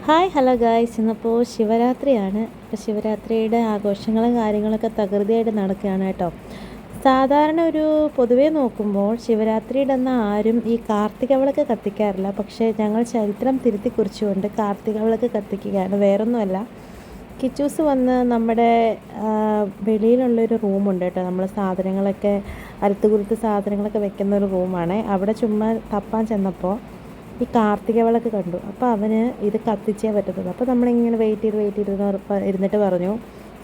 Hi hello guys, ഇന്നിപ്പോൾ ശിവരാത്രിയാണ്. ഇപ്പോൾ ശിവരാത്രിയുടെ ആഘോഷങ്ങളും കാര്യങ്ങളൊക്കെ തകൃതിയായിട്ട് നടക്കുകയാണ് കേട്ടോ. സാധാരണ പൊതുവേ നോക്കുമ്പോൾ ശിവരാത്രിയുടെ അന്ന് ആരും ഈ കാർത്തിക വിളക്ക് കത്തിക്കാറില്ല. പക്ഷേ ഞങ്ങൾ ചരിത്രം തിരുത്തി കുറിച്ചുകൊണ്ട് കാർത്തിക വിളക്ക് കത്തിക്കുകയാണ്. വേറൊന്നുമല്ല, കിച്ചൂസ് വന്ന് നമ്മുടെ വെളിയിലുള്ളൊരു റൂമുണ്ട് കേട്ടോ. നമ്മൾ സാധനങ്ങളൊക്കെ അരുത്തുകുരുത്ത് സാധനങ്ങളൊക്കെ വെക്കുന്ന ഒരു റൂമാണ്. അവിടെ ചുമ്മാ തപ്പാൻ ചെന്നപ്പോൾ ഈ കാർത്തിക വിളക്ക് കണ്ടു. അപ്പോൾ അവന് ഇത് കത്തിച്ചേ പറ്റത്തുള്ളൂ. അപ്പോൾ നമ്മളിങ്ങനെ വെയിറ്റ് ചെയ്ത് ഇരുന്നിട്ട് പറഞ്ഞു,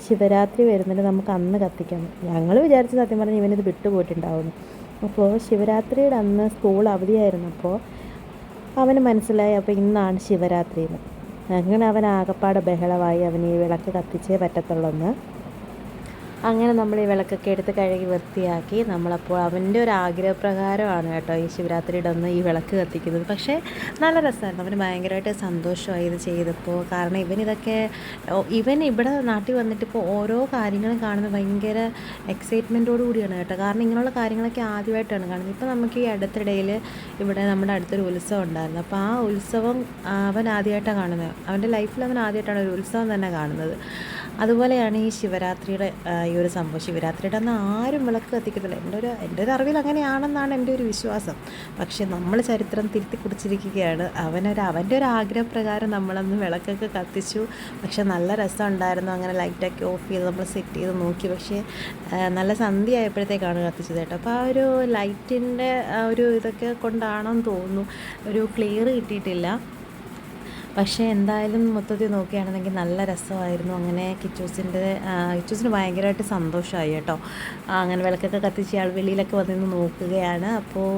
ശിവരാത്രി വരുന്നുണ്ട്, നമുക്ക് അന്ന് കത്തിക്കാം. ഞങ്ങൾ വിചാരിച്ച് സത്യം പറഞ്ഞ് ഇവനിത് വിട്ടുപോയിട്ടുണ്ടാവുന്നു. അപ്പോൾ ശിവരാത്രിയുടെ അന്ന് സ്കൂൾ അവധിയായിരുന്നപ്പോൾ അവന് മനസ്സിലായി അപ്പോൾ ഇന്നാണ് ശിവരാത്രി എന്ന്. അങ്ങനെ അവൻ ആകപ്പാടെ ബഹളമായി, അവന് ഈ വിളക്ക് കത്തിച്ചേ പറ്റത്തുള്ളൂ. അങ്ങനെ നമ്മൾ ഈ വിളക്കൊക്കെ എടുത്ത് കഴുകി വൃത്തിയാക്കി നമ്മളപ്പോൾ അവൻ്റെ ഒരു ആഗ്രഹപ്രകാരമാണ് കേട്ടോ ഈ ശിവരാത്രിയുടെ അന്ന് ഈ വിളക്ക് കത്തിക്കുന്നത്. പക്ഷേ നല്ല രസമായിരുന്നു, അവന് ഭയങ്കരമായിട്ട് സന്തോഷമായി ഇത് ചെയ്തപ്പോൾ. കാരണം ഇവൻ ഇവിടെ നാട്ടിൽ വന്നിട്ടിപ്പോൾ ഓരോ കാര്യങ്ങളും കാണുന്നത് ഭയങ്കര എക്സൈറ്റ്മെൻറ്റോടു കൂടിയാണ് കേട്ടോ. കാരണം ഇങ്ങനെയുള്ള കാര്യങ്ങളൊക്കെ ആദ്യമായിട്ടാണ് കാണുന്നത്. ഇപ്പോൾ നമുക്ക് ഈ അടുത്തിടയിൽ ഇവിടെ നമ്മുടെ അടുത്തൊരു ഉത്സവം ഉണ്ടായിരുന്നു. അപ്പോൾ ആ ഉത്സവം അവൻ ആദ്യമായിട്ടാണ് കാണുന്നത്. അവൻ്റെ ലൈഫിൽ അവൻ ആദ്യമായിട്ടാണ് ഒരു ഉത്സവം തന്നെ കാണുന്നത്. അതുപോലെയാണ് ഈ ശിവരാത്രിയുടെ ഈ ഒരു സംഭവം. ശിവരാത്രിയുടെ അന്ന് ആരും വിളക്ക് കത്തിക്കത്തില്ല. എൻ്റെ ഒരു അറിവിൽ അങ്ങനെയാണെന്നാണ് എൻ്റെ ഒരു വിശ്വാസം. പക്ഷേ നമ്മൾ ചരിത്രം തിരുത്തി കുറിച്ചിരിക്കുകയാണ്. അവൻ്റെ ഒരു ആഗ്രഹപ്രകാരം നമ്മളന്ന് വിളക്കൊക്കെ കത്തിച്ചു. പക്ഷേ നല്ല രസം ഉണ്ടായിരുന്നു. അങ്ങനെ ലൈറ്റൊക്കെ ഓഫ് ചെയ്ത് നമ്മൾ സെറ്റ് ചെയ്ത് നോക്കി. പക്ഷേ നല്ല സന്ധ്യ ആയപ്പോഴത്തേക്കാണ് കത്തിച്ചത് കേട്ടോ. അപ്പോൾ ആ ഒരു ലൈറ്റിൻ്റെ ഇതൊക്കെ കൊണ്ടാണെന്ന് തോന്നുന്നു, ഒരു ക്ലിയർ കിട്ടിയിട്ടില്ല. പക്ഷേ എന്തായാലും മൊത്തത്തിൽ നോക്കുകയാണെന്നെങ്കിൽ നല്ല രസമായിരുന്നു. അങ്ങനെ കിച്ചൂസിന് ഭയങ്കരമായിട്ട് സന്തോഷമായി കേട്ടോ. അങ്ങനെ വിളക്കൊക്കെ കത്തിച്ച് ആൾ വെളിയിലൊക്കെ വന്നിരുന്ന് നോക്കുകയാണ്. അപ്പോൾ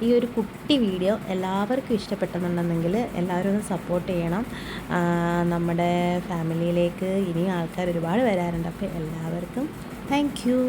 ഈ ഒരു കുട്ടി വീഡിയോ എല്ലാവർക്കും ഇഷ്ടപ്പെട്ടെന്നുണ്ടെങ്കിൽ എല്ലാവരും ഒന്ന് സപ്പോർട്ട് ചെയ്യണം. നമ്മുടെ ഫാമിലിയിലേക്ക് ഇനിയും ആൾക്കാർ ഒരുപാട് വരാറുണ്ട്. അപ്പോൾ എല്ലാവർക്കും താങ്ക് യു.